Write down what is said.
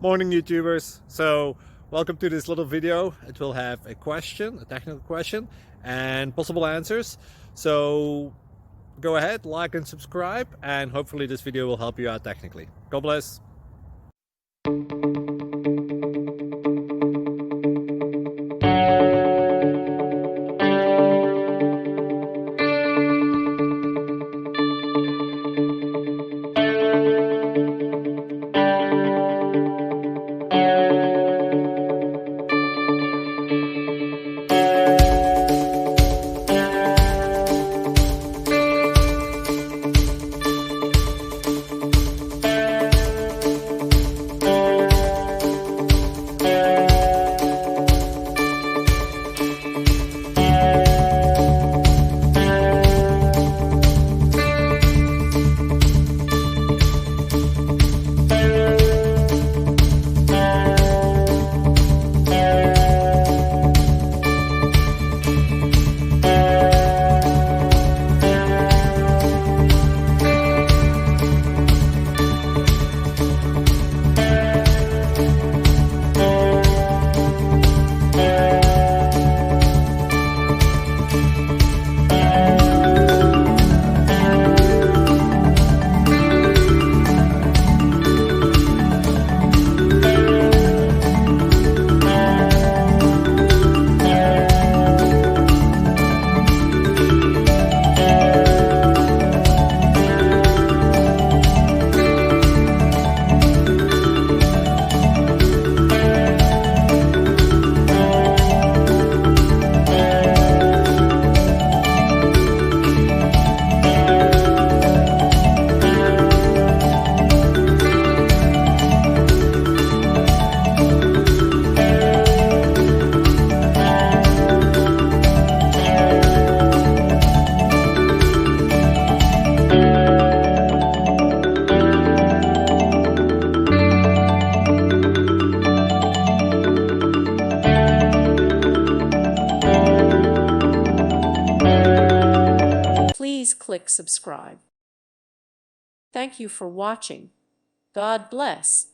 Morning YouTubers. So welcome to this little video. It will have a question, a technical question, and possible answers. So go ahead, like and subscribe, and hopefully this video will help you out technically. God bless. Please click subscribe. Thank you for watching. God bless.